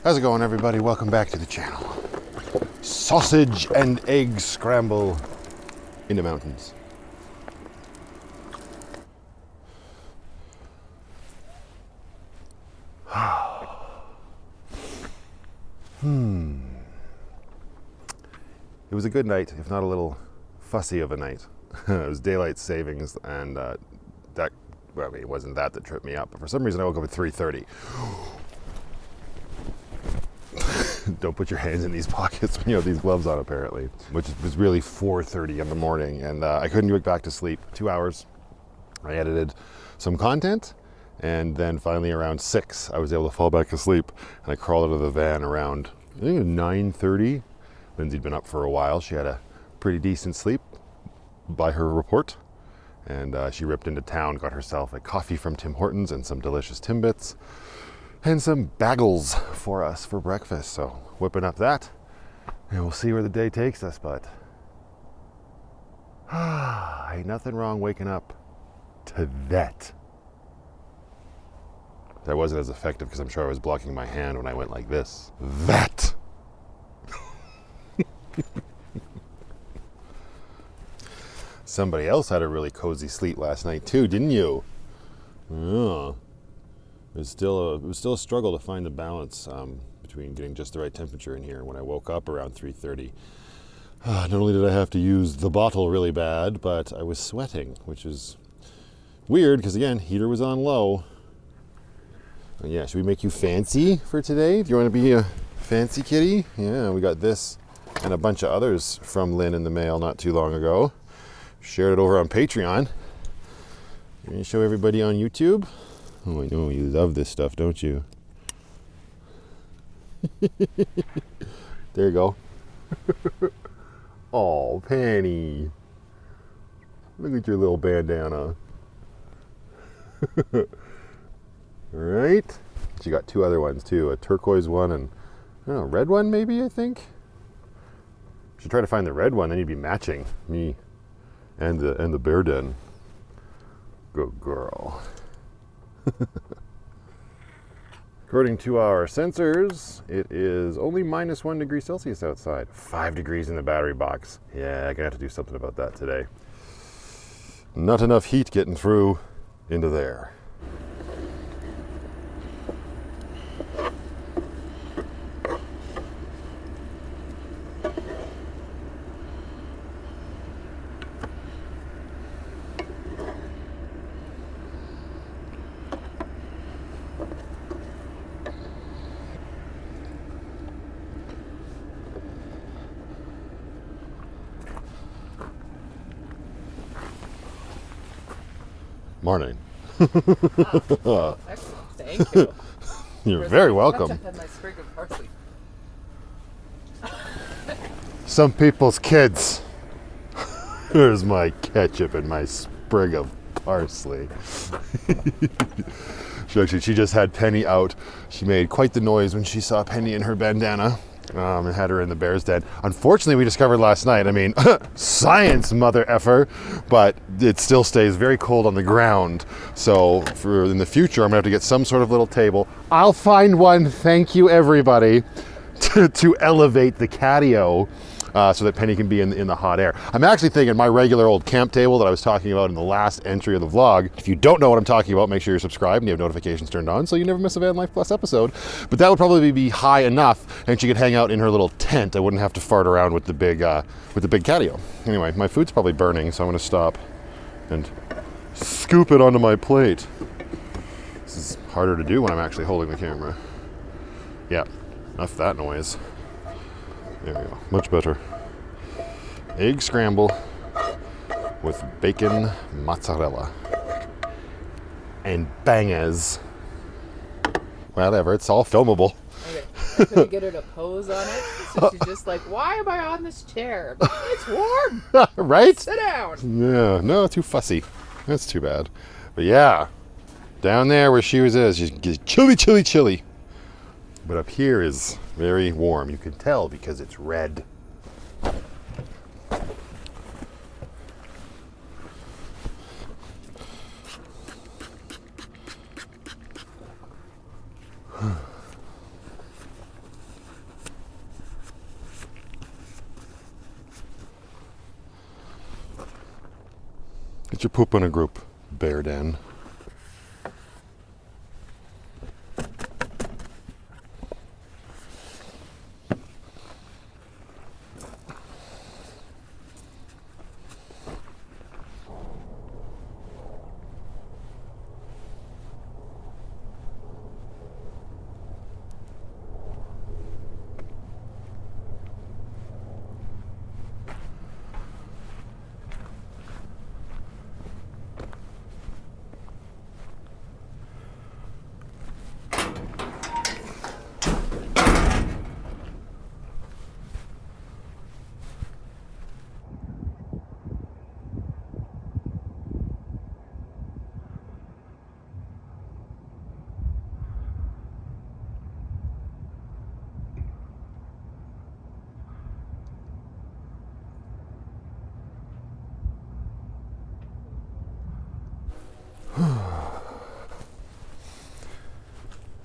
How's it going, everybody? Welcome back to the channel. Sausage and egg scramble in the mountains. It was a good night, if not a little fussy of a night. It was daylight savings, and it wasn't that tripped me up, but for some reason I woke up at 3:30. Don't put your hands in these pockets when you have these gloves on, apparently. Which was really 4:30 in the morning, and I couldn't get back to sleep. 2 hours. I edited some content, and then finally around 6, I was able to fall back asleep, and I crawled out of the van around, I think it was 9:30. Lindsay'd been up for a while. She had a pretty decent sleep by her report, and she ripped into town, got herself a coffee from Tim Hortons and some delicious Timbits, and some bagels for us for breakfast. So whipping up that, and we'll see where the day takes us, but ain't nothing wrong waking up to that. That wasn't as effective because I'm sure I was blocking my hand when I went like this. That. Somebody else had a really cozy sleep last night too, didn't you? Oh. It was still a struggle to find the balance between getting just the right temperature in here. When I woke up around 3:30, not only did I have to use the bottle really bad, but I was sweating, which is weird because, again, heater was on low. Yeah, should we make you fancy for today? Do you want to be a fancy kitty? Yeah, we got this and a bunch of others from Lynn in the mail not too long ago. Shared it over on Patreon. You're going to show everybody on YouTube? Oh, I know you love this stuff, don't you? There you go. Oh, Penny. Look at your little bandana. Right? She got 2 other ones too, a turquoise one and I don't know, red one maybe, I think. Should try to find the red one, then you'd be matching me and the bear den. Good girl. According to our sensors, it is only minus 1 degree Celsius outside. 5 degrees in the battery box. Yeah, I'm gonna have to do something about that today. Not enough heat getting through into there. Morning. Oh, excellent. Thank you. You're very welcome. Had my sprig of parsley. Some people's kids. Here's my ketchup and my sprig of parsley. She just had Penny out. She made quite the noise when she saw Penny in her bandana. And had her in the bear's den. Unfortunately, we discovered last night, I mean, science, mother effer, but it still stays very cold on the ground. So for in the future, I'm gonna have to get some sort of little table. I'll find one, thank you everybody, to elevate the catio so that Penny can be in the hot air. I'm actually thinking my regular old camp table that I was talking about in the last entry of the vlog. If you don't know what I'm talking about, make sure you're subscribed and you have notifications turned on so you never miss a Van Life Plus episode. But that would probably be high enough and she could hang out in her little tent. I wouldn't have to fart around with the big catio. Anyway, my food's probably burning, so I'm gonna stop and scoop it onto my plate. This is harder to do when I'm actually holding the camera. Yeah, enough of that noise. There we go, much better. Egg scramble with bacon mozzarella and bangers. Whatever, it's all filmable. Okay. Could you get her to pose on it? So she's just like, why am I on this chair? But it's warm. Right? Sit down. Yeah, no, too fussy. That's too bad. But yeah, down there where she is, she's chilly, chilly, chilly. But up here is very warm. You can tell because it's red. Get your poop in a group, Bear Den.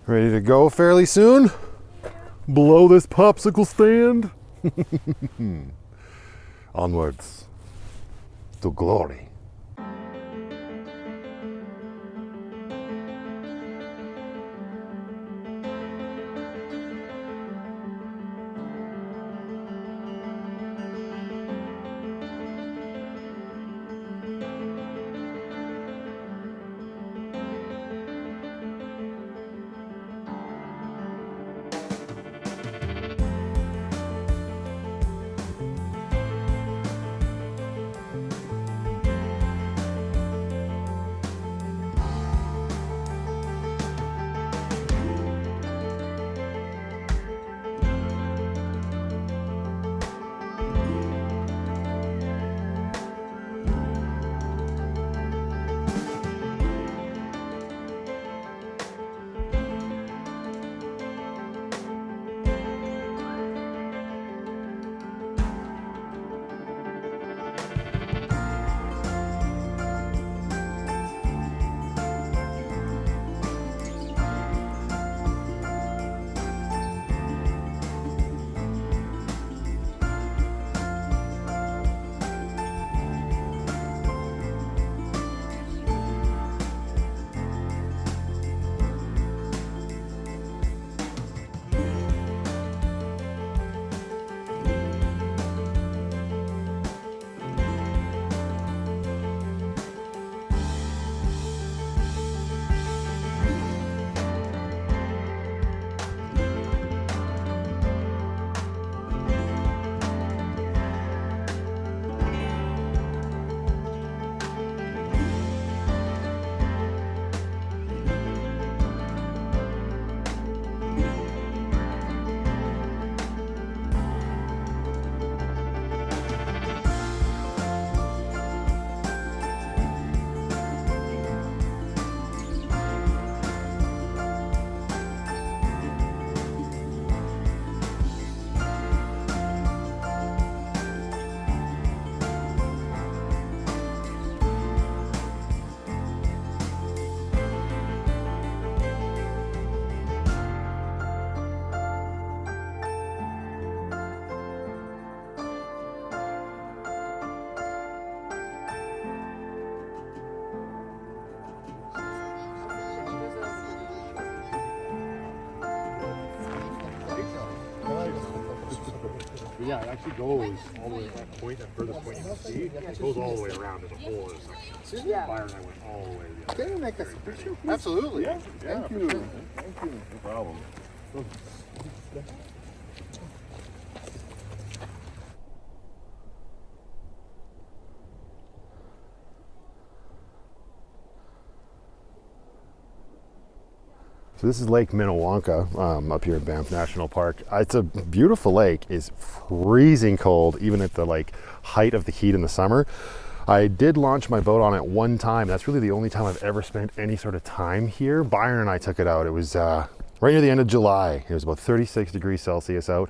Ready to go fairly soon? Blow this popsicle stand? Onwards to glory. Yeah, it actually goes all the way at that point, that furthest point you can see. It goes all the way around as a whole. Yeah. Fire and I went all the way. Can you make us a picture? Absolutely. Yeah. Thank you. Thank you. No problem. So this is Lake Minnewanka up here in Banff National Park. It's a beautiful lake. It's freezing cold, even at the height of the heat in the summer. I did launch my boat on it one time. That's really the only time I've ever spent any sort of time here. Byron and I took it out. It was right near the end of July. It was about 36 degrees Celsius out.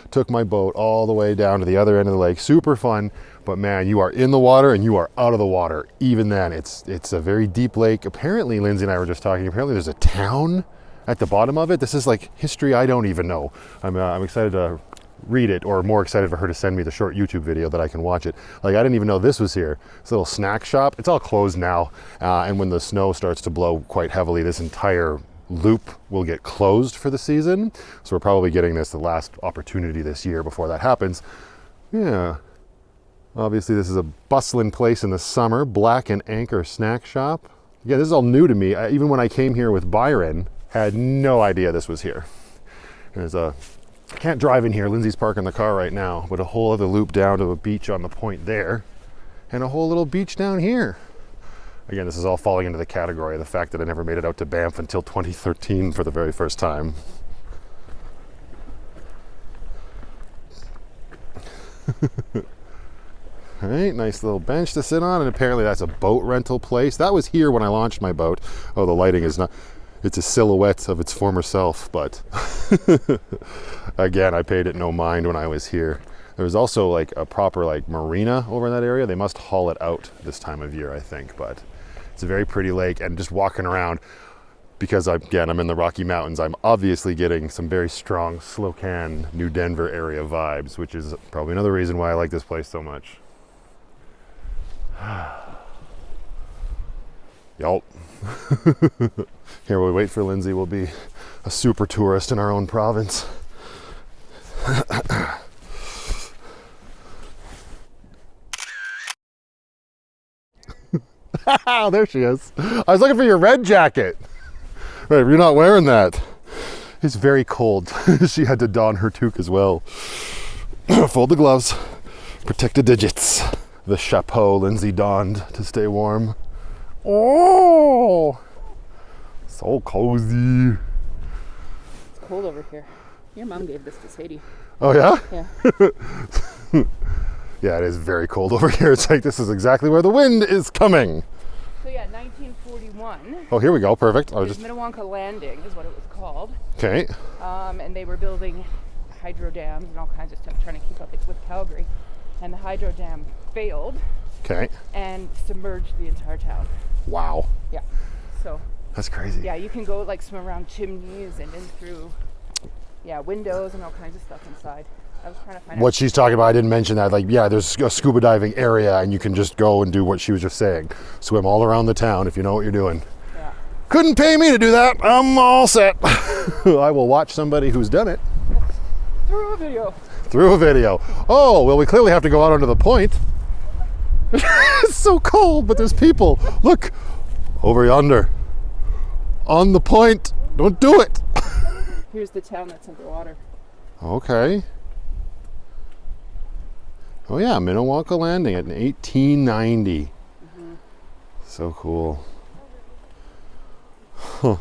Took my boat all the way down to the other end of the lake. Super fun, but man, you are in the water and you are out of the water. Even then, it's a very deep lake. Apparently, Lindsay and I were just talking, apparently there's a town at the bottom of it. This is like history I don't even know. I'm excited to read it, or more excited for her to send me the short YouTube video that I can watch it. Like, I didn't even know this was here. This little snack shop. It's all closed now, and when the snow starts to blow quite heavily, this entire loop will get closed for the season. So we're probably getting this the last opportunity this year before that happens. Yeah. Obviously, this is a bustling place in the summer. Black and Anchor Snack Shop. Yeah, this is all new to me. Even when I came here with Byron, had no idea this was here. There's a, I can't drive in here. Lindsay's parking the car right now, but a whole other loop down to a beach on the point there, and a whole little beach down here. Again, this is all falling into the category of the fact that I never made it out to Banff until 2013 for the very first time. All right, nice little bench to sit on, and apparently that's a boat rental place. That was here when I launched my boat. Oh, the lighting is not, it's a silhouette of its former self, but again, I paid it no mind when I was here. There was also like a proper like marina over in that area. They must haul it out this time of year, I think, but it's a very pretty lake, and just walking around, because I'm in the Rocky Mountains, I'm obviously getting some very strong Slocan, New Denver area vibes, which is probably another reason why I like this place so much. Yup. Here we wait for Lindsay. We'll be a super tourist in our own province. There she is. I was looking for your red jacket. Right, you're not wearing that. It's very cold. She had to don her toque as well. Fold the gloves. Protect the digits. The chapeau Lindsay donned to stay warm. Oh, so cozy. It's cold over here. Your mom gave this to Sadie. Oh yeah? Yeah. Yeah, it is very cold over here. It's like this is exactly where the wind is coming. So yeah, 1941. Oh, here we go. Perfect. I was Just Minnewanka Landing is what it was called. Okay. And they were building hydro dams and all kinds of stuff, trying to keep up with Calgary. And the hydro dam failed. Okay. And submerged the entire town. Wow. Yeah. So. That's crazy. Yeah, you can go like swim around chimneys and in through, windows and all kinds of stuff inside. I was trying to find What out. she's talking about, I didn't mention that. Like, yeah, there's a scuba diving area, and you can just go and do what she was just saying. Swim all around the town if you know what you're doing. Yeah. Couldn't pay me to do that. I'm all set. I will watch somebody who's done it. Through a video. Through a video. Oh, well, we clearly have to go out onto the point. It's so cold, but there's people. Look, over yonder. On the point. Don't do it. Here's the town that's underwater. Okay. Oh yeah, Minnewanka Landing in 1890. Mm-hmm. So cool. Huh.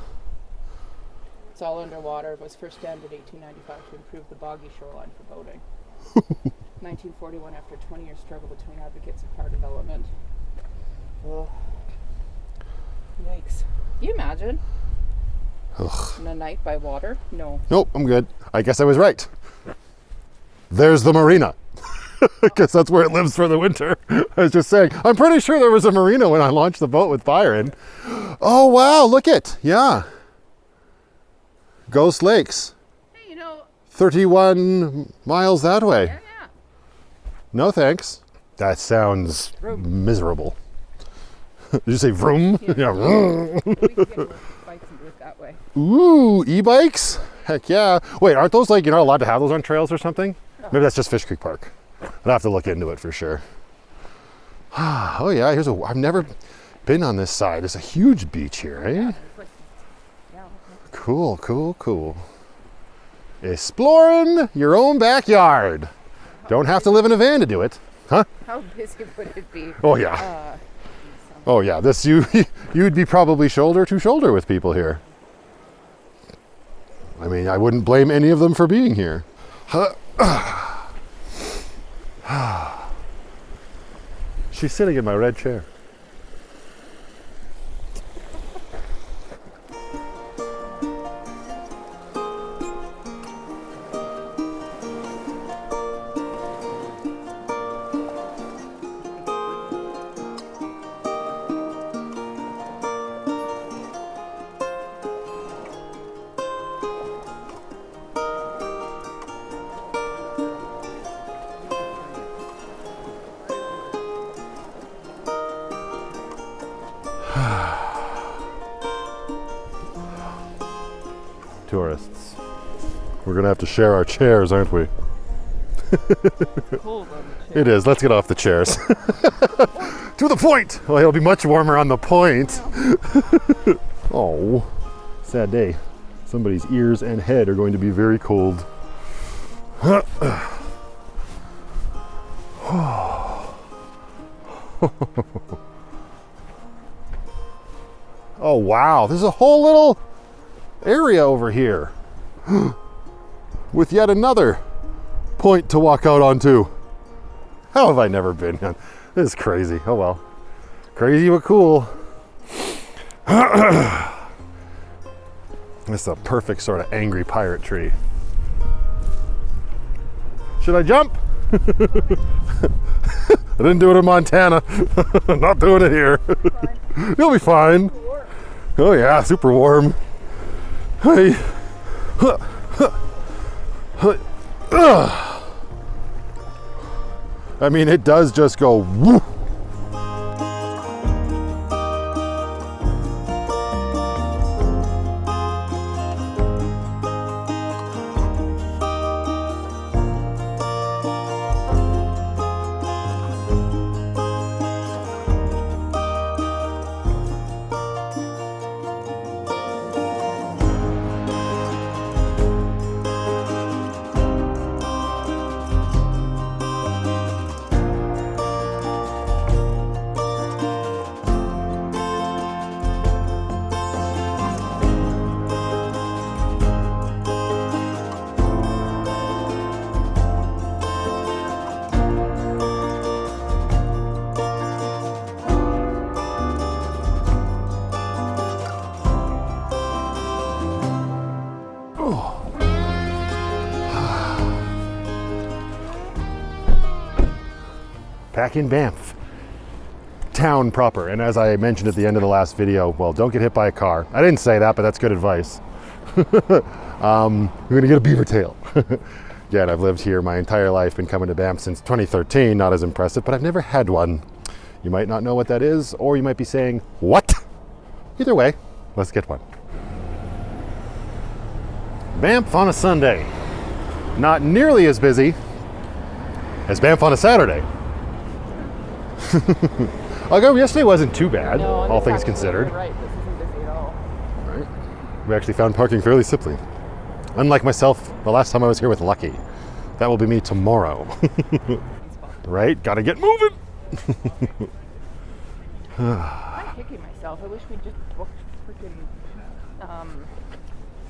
It's all underwater. It was first dammed in 1895 to improve the boggy shoreline for boating. 1941, after a 20-year struggle between advocates of car development. Ugh. Yikes. Can you imagine? Ugh. In a night by water? No. Nope, I'm good. I guess I was right. There's the marina. I guess that's where it lives for the winter. I was just saying, I'm pretty sure there was a marina when I launched the boat with Byron. Oh wow, look it. Yeah. Ghost Lakes. Hey, 31 miles that way. yeah. No thanks. That sounds miserable. Did you say vroom? Yeah. Vroom. We can get bikes and do it that way. Ooh, e-bikes? Heck yeah. Wait, aren't those like, you're not allowed to have those on trails or something? Maybe that's just Fish Creek Park. I'd have to look into it for sure. Oh yeah, I've never been on this side. There's a huge beach here, eh? Cool, cool, cool. Exploring your own backyard. Don't have to live in a van to do it. Huh? How busy would it be? Oh yeah. Oh yeah, you'd be probably shoulder to shoulder with people here. I mean, I wouldn't blame any of them for being here. She's sitting in my red chair. tourists. We're gonna have to share our chairs, aren't we? Cold on the chair. It is. Let's get off the chairs. To the point. Well, it'll be much warmer on the point. Oh, sad day. Somebody's ears and head are going to be very cold. Oh wow, there's a whole little area over here with yet another point to walk out onto. How have I never been? This is crazy. Oh well. Crazy but cool. This is a perfect sort of angry pirate tree. Should I jump? I didn't do it in Montana. Not doing it here. You'll be fine. Oh yeah, super warm. Hey. I mean, it does just go whoop. Back in Banff, town proper. And as I mentioned at the end of the last video, well, don't get hit by a car. I didn't say that, but that's good advice. You're gonna get a beaver tail. Again, I've lived here my entire life, been coming to Banff since 2013, not as impressive, but I've never had one. You might not know what that is, or you might be saying, what? Either way, let's get one. Banff on a Sunday. Not nearly as busy as Banff on a Saturday. Although yesterday wasn't too bad, No, all things considered. Right, this isn't busy at all. Right. We actually found parking fairly simply. Unlike myself, the last time I was here with Lucky. That will be me tomorrow. Right? Gotta get moving! I'm kicking myself. I wish we just booked freaking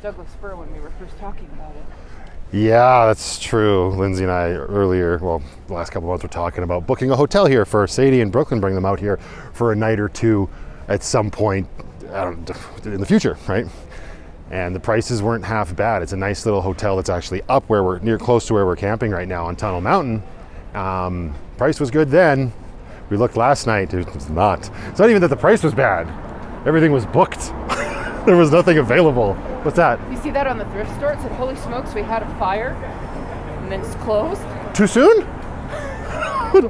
Douglas Fir when we were first talking about it. Yeah, that's true. Lindsay and I earlier, well, the last couple of months were talking about booking a hotel here for Sadie and Brooklyn, bring them out here for a night or two at some point in the future, right? And the prices weren't half bad. It's a nice little hotel that's actually up where we're close to where we're camping right now on Tunnel Mountain. Price was good then. We looked last night, it's not. It's not even that the price was bad. Everything was booked. There was nothing available. What's that? You see that on the thrift store? It said, holy smokes, we had a fire, and then it's closed. Too soon?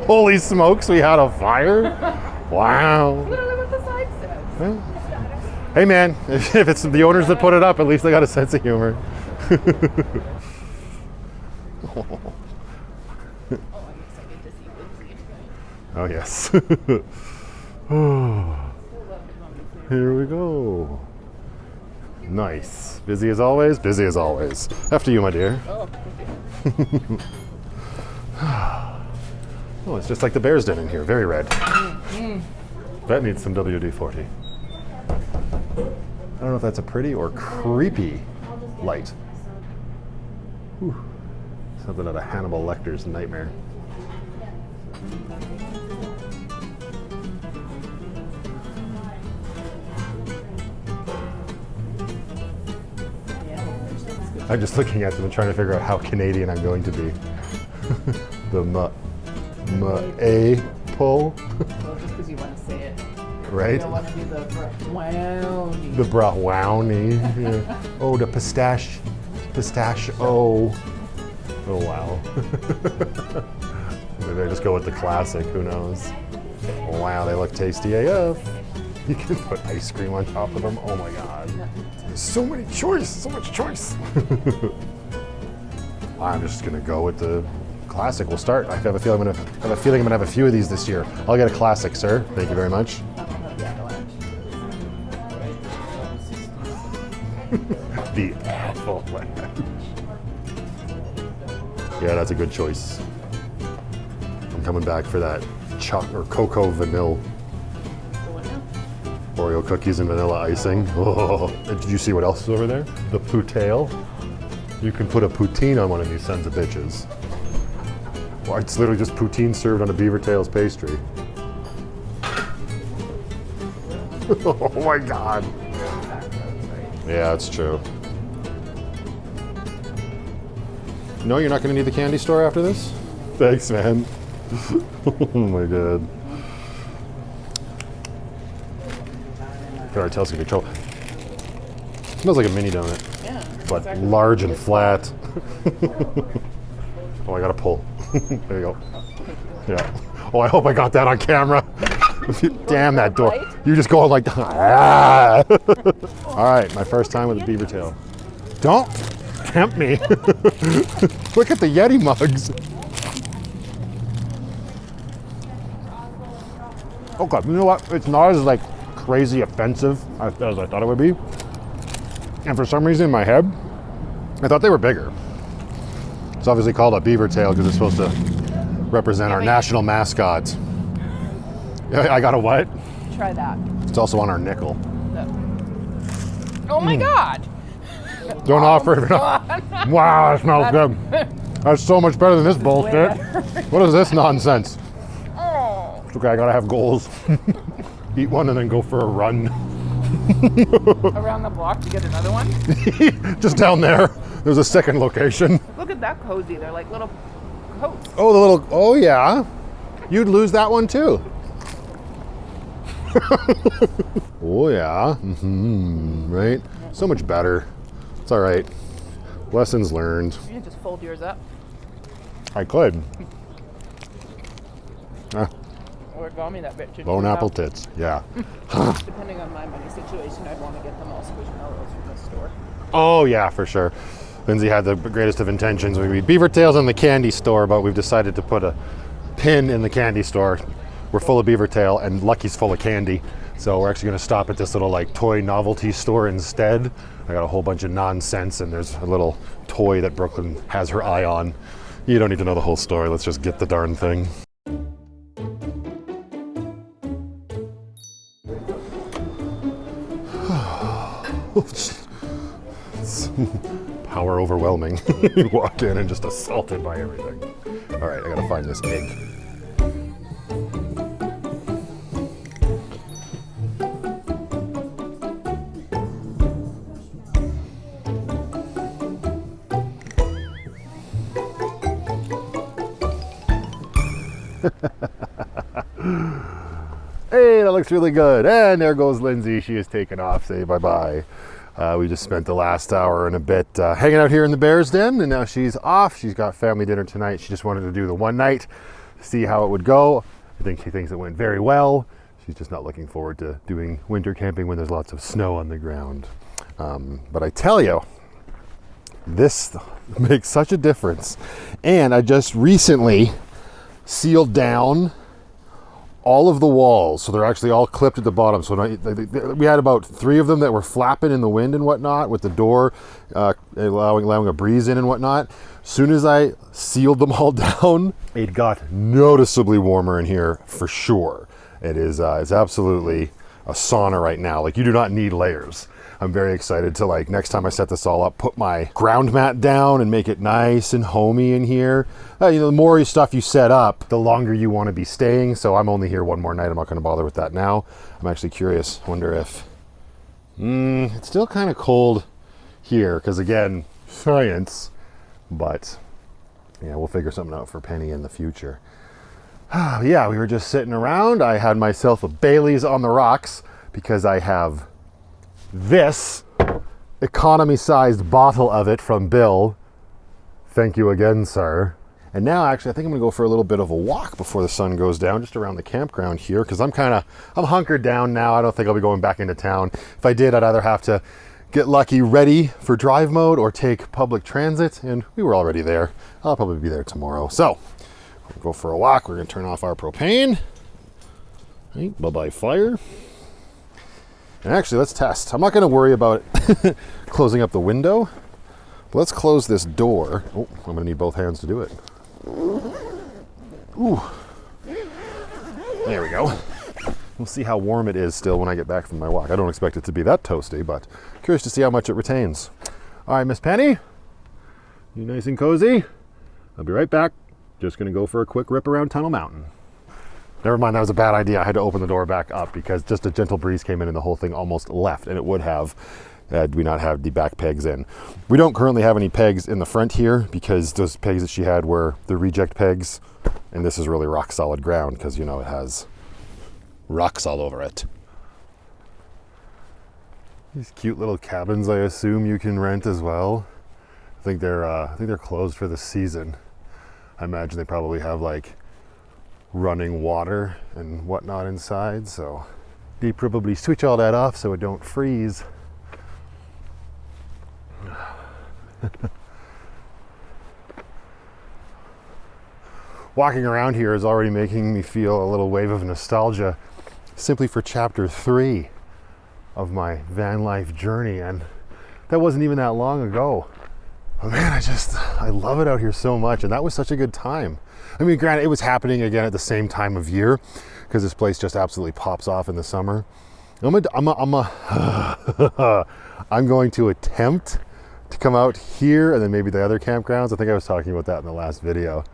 Holy smokes, we had a fire? Wow. Literally what the sign says. Well, hey man, if it's the owners that put it up, at least they got a sense of humor. Oh yes. Here we go. Nice. Busy as always? Busy as always. After you, my dear. Oh, Oh, it's just like the bear's den in here. Very red. That needs some WD-40. I don't know if that's a pretty or creepy light. Whew. Something out of Hannibal Lecter's nightmare. I'm just looking at them and trying to figure out how Canadian I'm going to be. The ma-a-pole. well, just because you want to say it. Right? You don't want to do the brownie. The brownie. Yeah. Oh, the pistachio. Oh wow. Maybe I just go with the classic, who knows? Wow, they look tasty AF. You can put ice cream on top of them. Oh my god. So many choice, so much choice. I'm just gonna go with the classic. We'll start. I have a feeling I'm gonna have a few of these this year. I'll get a classic, sir. Thank you very much. The Avalanche. Yeah, that's a good choice. I'm coming back for that cocoa vanilla. Oreo cookies and vanilla icing. Oh, did you see what else is over there? The poutaille. You can put a poutine on one of these sons of bitches. Well, it's literally just poutine served on a beaver tails pastry. Oh my god. Yeah, that's true. No, you're not going to need the candy store after this? Thanks, man. Oh my god. Tails can be trouble. Smells like a mini donut. Yeah. But exactly. large and flat. Oh, I gotta pull. There you go. Yeah. Oh, I hope I got that on camera. Damn that door. You just go like, ah. All right, my first time with a beaver tail. Don't tempt me. Look at the Yeti mugs. Okay, you know what? It's not as like crazy offensive as I thought it would be. And for some reason in my head, I thought they were bigger. It's obviously called a beaver tail because it's supposed to represent our national mascot. I got a what? Try that. It's also on our nickel. Oh my god! Don't offer it. Wow, that smells good. That's so much better than this bullshit. What is this nonsense? Oh. It's okay, I gotta have goals. Eat one and then go for a run. Around the block to get another one? Just down there. There's a second location. Look at that cozy. They're like little coats. Oh, the little, oh yeah. You'd lose that one too. Oh yeah. Mm-hmm. Right? So much better. It's all right. Lessons learned. You can just fold yours up. I could. Or got me that bitch. Bone apple tits. Yeah. Depending on my money situation, I'd want to get them all squishmallows from the store. Oh yeah, for sure. Lindsay had the greatest of intentions. We eat beaver tails in the candy store, but we've decided to put a pin in the candy store. We're full of beaver tail and Lucky's full of candy. So we're actually gonna stop at this little like toy novelty store instead. I got a whole bunch of nonsense and there's a little toy that Brooklyn has her eye on. You don't need to know the whole story. Let's just get the darn thing. It's power overwhelming. You walk in and just assaulted by everything. All right, I gotta find this egg. Hey, that looks really good. And there goes Lindsay. She is taken off. Say bye-bye. We just spent the last hour and a bit hanging out here in the Bears Den, and now she's off. She's got family dinner tonight. She just wanted to do the one night, see how it would go. I think she thinks it went very well. She's just not looking forward to doing winter camping when there's lots of snow on the ground. But I tell you, this makes such a difference. And I just recently sealed down all of the walls, so they're actually all clipped at the bottom. So we had about 3 of them that were flapping in the wind and whatnot, with the door allowing a breeze in and whatnot. Soon as I sealed them all down, it got noticeably warmer in here for sure. It is it's absolutely a sauna right now. Like, you do not need layers. I'm very excited to, like, next time I set this all up, put my ground mat down and make it nice and homey in here. You know, the more stuff you set up, the longer you want to be staying. So I'm only here one more night. I'm not going to bother with that now. I'm actually curious. Wonder if it's still kind of cold here, because again, science. But yeah, we'll figure something out for Penny in the future. Yeah, we were just sitting around. I had myself a Bailey's on the rocks because I have this economy-sized bottle of it from Bill. Thank you again, sir. And now, actually, I think I'm gonna go for a little bit of a walk before the sun goes down, just around the campground here, because I'm hunkered down now. I don't think I'll be going back into town. If I did, I'd either have to get lucky, ready for drive mode or take public transit, and we were already there. I'll probably be there tomorrow. So, we'll go for a walk. We're gonna turn off our propane. Right, bye-bye fire. And actually, let's test. I'm not gonna worry about it closing up the window. But let's close this door. Oh, I'm gonna need both hands to do it. Ooh. There we go. We'll see how warm it is still when I get back from my walk. I don't expect it to be that toasty, but curious to see how much it retains. All right, Miss Penny, you nice and cozy? I'll be right back. Just gonna go for a quick rip around Tunnel Mountain. Never mind, that was a bad idea. I had to open the door back up because just a gentle breeze came in and the whole thing almost left, and it would have had we not have the back pegs in. We don't currently have any pegs in the front here because those pegs that she had were the reject pegs, and this is really rock solid ground because, you know, it has rocks all over it. These cute little cabins, I assume you can rent as well. I think they're closed for the season. I imagine they probably have like running water and whatnot inside, so they probably switch all that off so it don't freeze. Walking around here is already making me feel a little wave of nostalgia simply for chapter 3 of my van life journey, and that wasn't even that long ago. But man, I love it out here so much, and that was such a good time. I mean, granted, it was happening again at the same time of year because this place just absolutely pops off in the summer. I'm going to attempt to come out here and then maybe the other campgrounds. I think I was talking about that in the last video.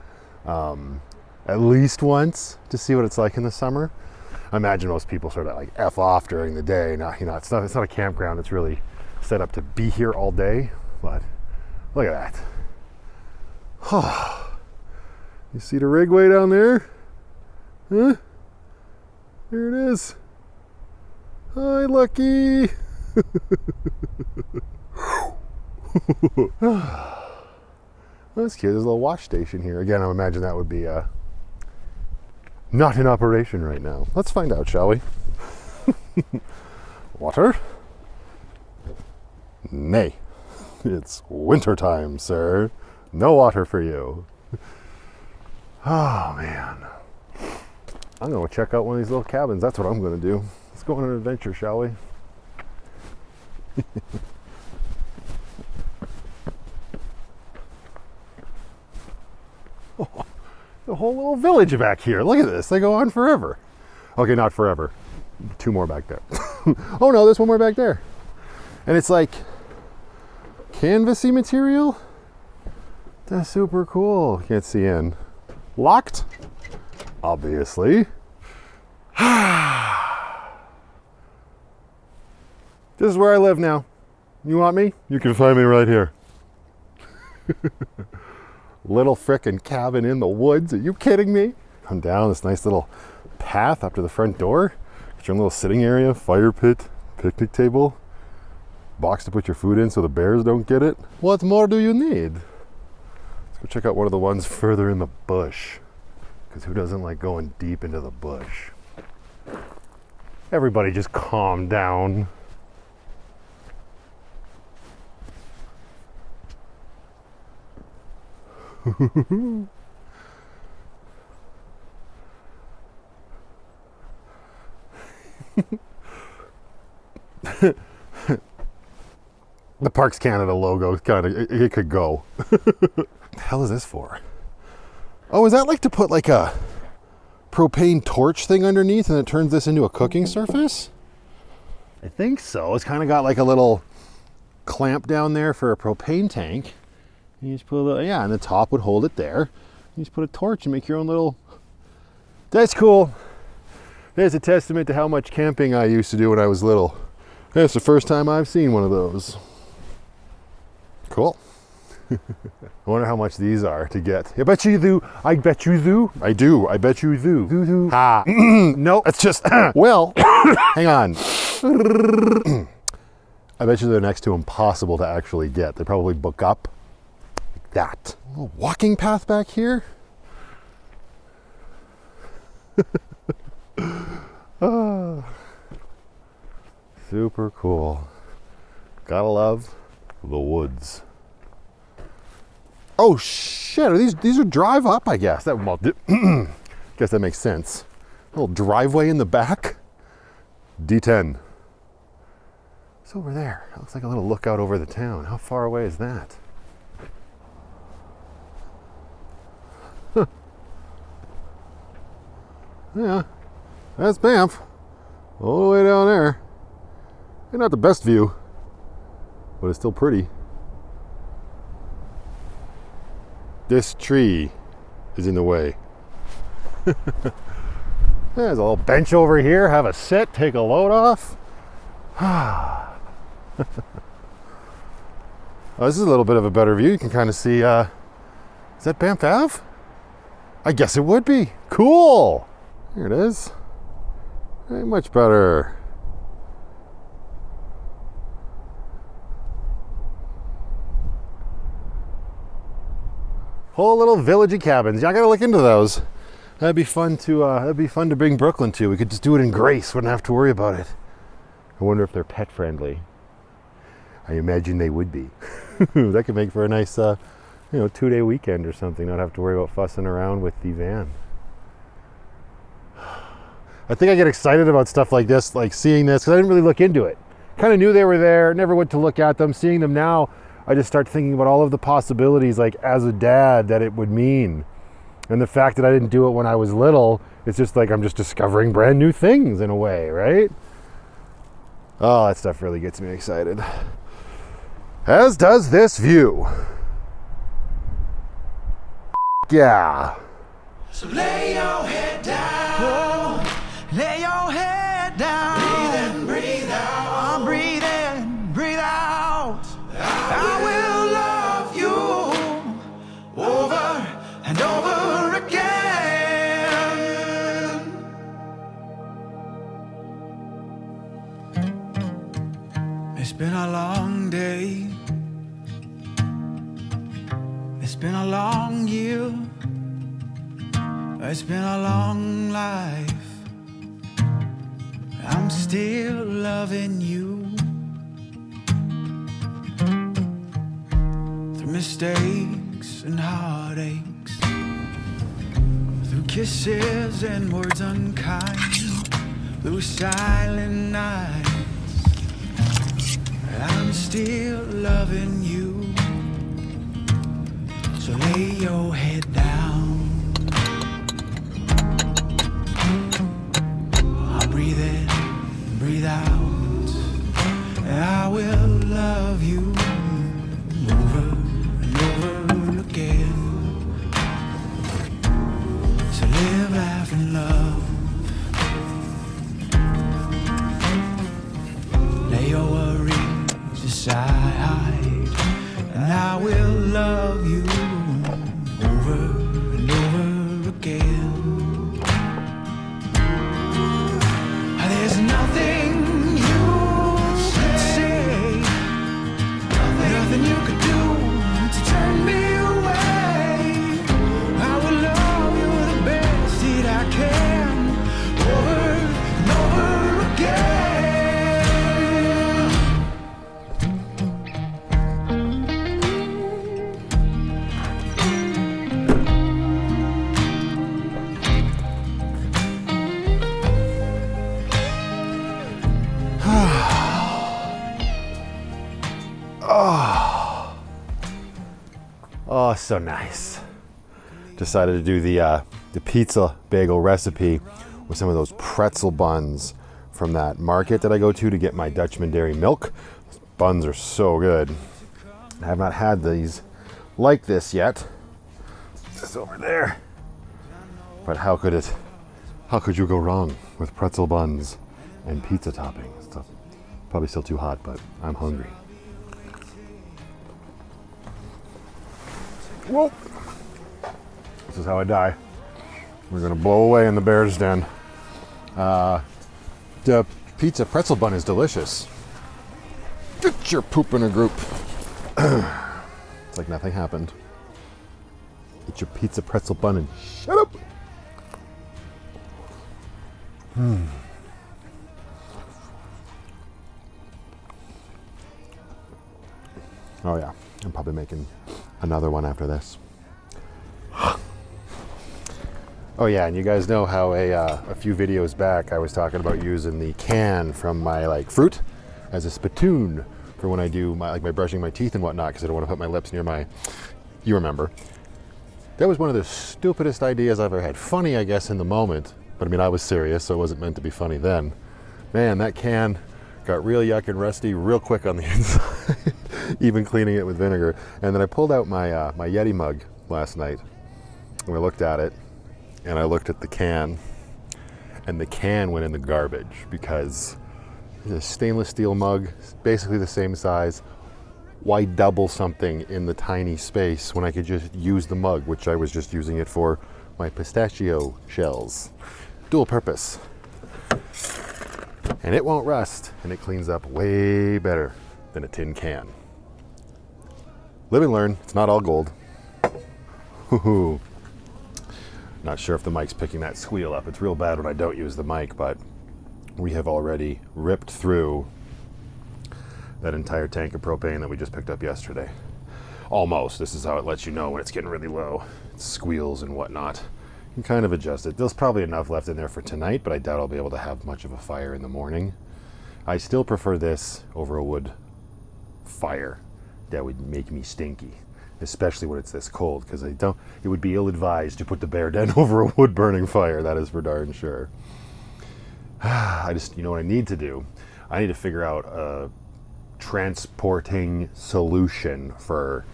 At least once to see what it's like in the summer. I imagine most people sort of like F off during the day. Now, you know, it's not a campground. It's really set up to be here all day. But look at that. You see the rig way down there? Huh? There it is. Hi, Lucky. That's cute. There's a little wash station here. Again, I imagine that would be not in operation right now. Let's find out, shall we? Water? Nay. It's winter time, sir. No water for you. Oh, man. I'm going to check out one of these little cabins. That's what I'm going to do. Let's go on an adventure, shall we? Oh, the whole little village back here. Look at this. They go on forever. Okay, not forever. 2 more back there. Oh no, there's 1 more back there. And it's like canvasy material. That's super cool. Can't see in. Locked? Obviously. This is where I live now. You want me? You can find me right here. Little frickin' cabin in the woods. Are you kidding me? Come down this nice little path up to the front door. Get your own little sitting area, fire pit, picnic table, box to put your food in so the bears don't get it. What more do you need? Let's go check out one of the ones further in the bush. Because who doesn't like going deep into the bush? Everybody just calm down. The Parks Canada logo kind of it could go. What the hell is this for? Oh, is that like to put like a propane torch thing underneath and it turns this into a cooking surface? I think so. It's kind of got like a little clamp down there for a propane tank. You just put a little, yeah, and the top would hold it there. You just put a torch and make your own little. That's cool. There's a testament to how much camping I used to do when I was little. That's the first time I've seen one of those. Cool. I wonder how much these are to get. I bet you do. I bet you do. I do. I bet you do. Ha. No, it's just. Well, hang on. I bet you they're next to impossible to actually get. They probably book up. That. A little walking path back here. Super cool. Gotta love the woods. Oh shit! Are these are drive up? I guess that well, guess that makes sense. A little driveway in the back. D10. It's over there. It looks like a little lookout over the town. How far away is that? Huh. Yeah, that's Banff. All the way down there. And not the best view, but it's still pretty. This tree is in the way. There's a little bench over here. Have a sit, take a load off. Oh, this is a little bit of a better view. You can kind of see, is that Banff Ave? I guess it would be. Cool. Here it is. Very much better. Whole little villagey cabins. Yeah, I gotta look into those. That'd be fun to bring Brooklyn to. We could just do it in Grace. Wouldn't have to worry about it. I wonder if they're pet friendly. I imagine they would be. That could make for a nice, 2-day weekend or something. Not have to worry about fussing around with the van. I think I get excited about stuff like this, like seeing this, because I didn't really look into it. Kind of knew they were there, never went to look at them. Seeing them now, I just start thinking about all of the possibilities, like as a dad, that it would mean. And the fact that I didn't do it when I was little, it's just like I'm just discovering brand new things in a way, right? Oh, that stuff really gets me excited. As does this view. Yeah. So lay your head down. Lay your head down. Breathe in, breathe out. Breathe in, breathe out. I will love you over and over again. It's been a long day. It's been a long year. It's been a long life. I'm still loving you. Through mistakes and heartaches, through kisses and words unkind, through silent nights, I'm still loving you. So lay your head down. I'll breathe in, breathe out. I will love you over and over again. So live, laugh, and love. Lay your worries aside, and I will love you over and over again. There's nothing you should say, nothing you could do to turn me away. I will love you the best that I can, over and over again. Oh, so nice. Decided to do the pizza bagel recipe with some of those pretzel buns from that market that I go to get my Dutchman Dairy Milk. Those buns are so good. I have not had these like this yet. Just over there. But how could you go wrong with pretzel buns and pizza toppings? It's probably still too hot, but I'm hungry. Whoa! This is how I die. We're gonna blow away in the bear's den. The pizza pretzel bun is delicious. Get your poop in a group. It's like nothing happened. Get your pizza pretzel bun and shut up. Oh yeah, I'm probably making another one after this. Oh yeah, and you guys know how a few videos back I was talking about using the can from my like fruit as a spittoon for when I do my brushing my teeth and whatnot, because I don't want to put my lips near my. You remember? That was one of the stupidest ideas I've ever had. Funny, I guess, in the moment, but I mean I was serious, so it wasn't meant to be funny then. Man, that can got real yuck and rusty real quick on the inside, even cleaning it with vinegar. And then I pulled out my my Yeti mug last night, and we looked at it. And I looked at the can, and the can went in the garbage because it's a stainless steel mug, basically the same size. Why double something in the tiny space when I could just use the mug, which I was just using it for my pistachio shells. Dual purpose. And it won't rust, and it cleans up way better than a tin can. Live and learn, it's not all gold. Hoo-hoo. Not sure if the mic's picking that squeal up. It's real bad when I don't use the mic, but we have already ripped through that entire tank of propane that we just picked up yesterday. Almost. This is how it lets you know when it's getting really low. It squeals and whatnot. You can kind of adjust it. There's probably enough left in there for tonight, but I doubt I'll be able to have much of a fire in the morning. I still prefer this over a wood fire. That would make me stinky. Especially when it's this cold, because it would be ill-advised to put the bear den over a wood-burning fire, that is for darn sure. You know what I need to do? I need to figure out a transporting solution for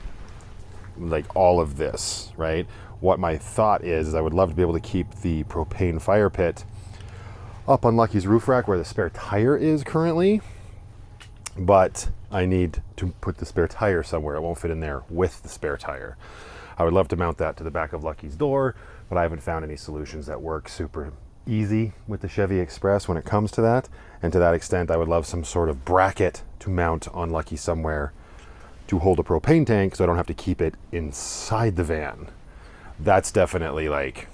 like all of this, right? What my thought is I would love to be able to keep the propane fire pit up on Lucky's roof rack where the spare tire is currently, but I need to put the spare tire somewhere. It won't fit in there with the spare tire. I would love to mount that to the back of Lucky's door, but I haven't found any solutions that work super easy with the Chevy Express when it comes to that. And to that extent, I would love some sort of bracket to mount on Lucky somewhere to hold a propane tank so I don't have to keep it inside the van. That's definitely like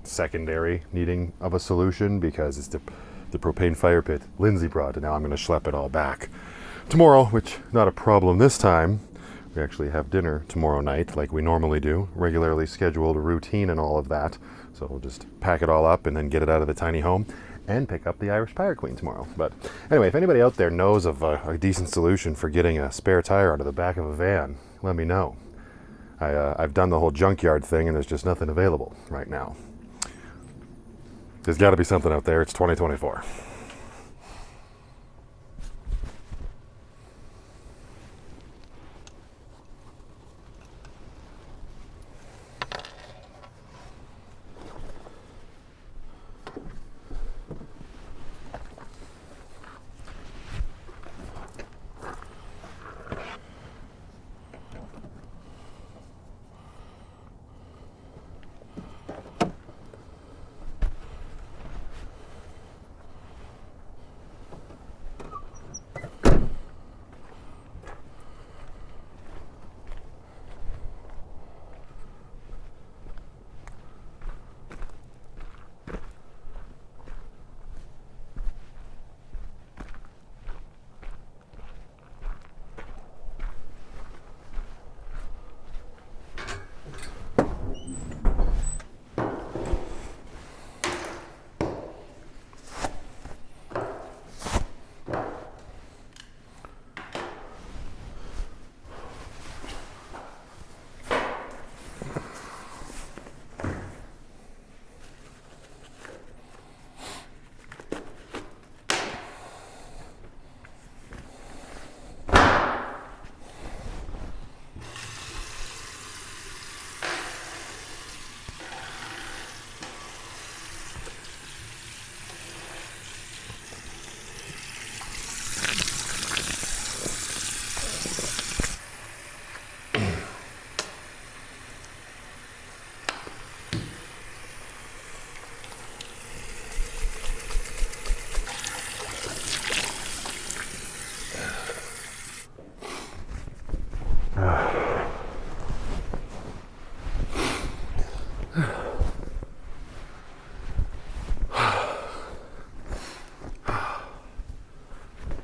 secondary needing of a solution, because it's the propane fire pit Lindsay brought, and now I'm going to schlep it all back tomorrow, which not a problem this time. We actually have dinner tomorrow night like we normally do, regularly scheduled routine and all of that. So we'll just pack it all up and then get it out of the tiny home and pick up the Irish Pirate Queen tomorrow. But anyway, if anybody out there knows of a decent solution for getting a spare tire out of the back of a van, let me know. I've done the whole junkyard thing and there's just nothing available right now. There's got to be something out there. It's 2024.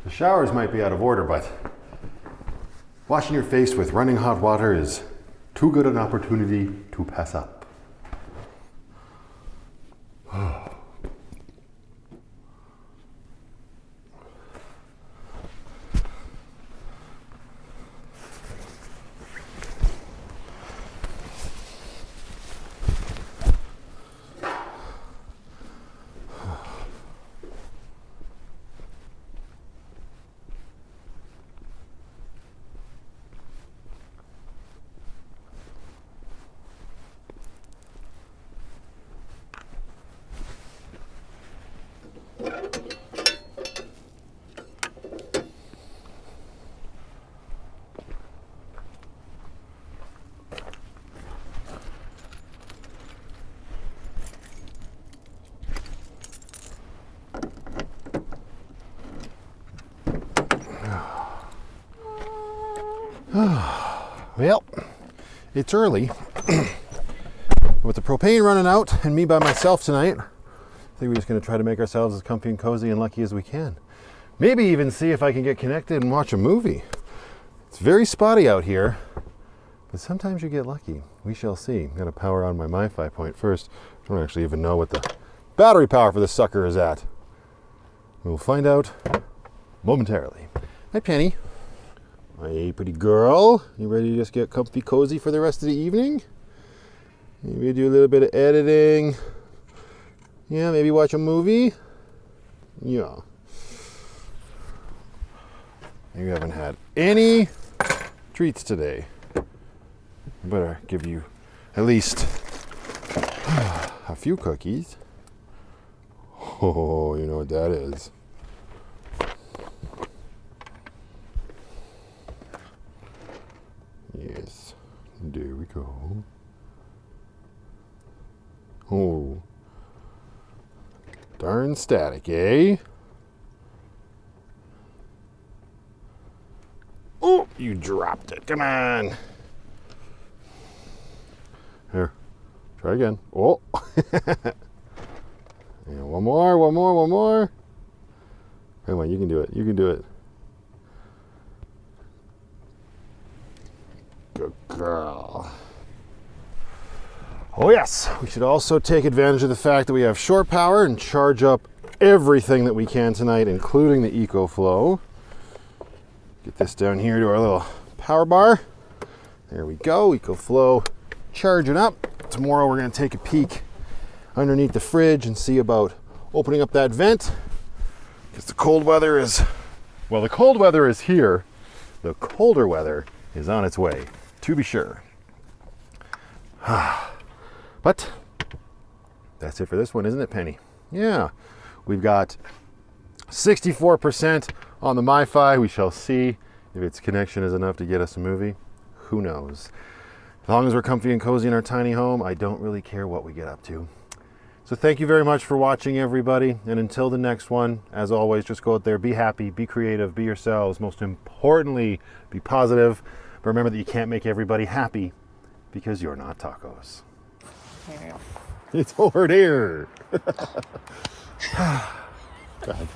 Showers might be out of order, but Washing your face with running hot water is too good an opportunity to pass up. Well, it's early. With the propane running out and me by myself tonight, I think we're just going to try to make ourselves as comfy and cozy and lucky as we can. Maybe even see if I can get connected and watch a movie. It's very spotty out here, but sometimes you get lucky. We shall see. I'm going to power on my Wi-Fi point first. I don't actually even know what the battery power for this sucker is at. We'll find out momentarily. Hi, Penny. Hey, pretty girl. You ready to just get comfy cozy for the rest of the evening? Maybe do a little bit of editing. Yeah, maybe watch a movie. Yeah. You haven't had any treats today. I better give you at least a few cookies. Oh, you know what that is. Yes, there we go. Oh, darn static, eh? Oh, you dropped it. Come on. Here, try again. Oh. And one more. Come on, you can do it. You can do it. Good girl. Oh yes, we should also take advantage of the fact that we have shore power and charge up everything that we can tonight, including the EcoFlow. Get this down here to our little power bar. There we go, EcoFlow charging up. Tomorrow we're going to take a peek underneath the fridge and see about opening up that vent, because the cold weather is, well, the cold weather is here. The colder weather is on its way, to be sure. But that's it for this one, isn't it, Penny? Yeah, we've got 64% on the Wi-Fi. We shall see if its connection is enough to get us a movie. Who knows? As long as we're comfy and cozy in our tiny home, I don't really care what we get up to. So thank you very much for watching, everybody. And until the next one, as always, just go out there, be happy, be creative, be yourselves. Most importantly, be positive. But remember that you can't make everybody happy because you're not tacos. Yeah. It's over there. Go ahead.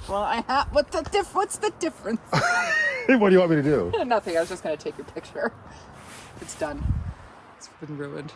Well, what's the difference? What do you want me to do? Nothing. I was just going to take your picture. It's done. It's been ruined.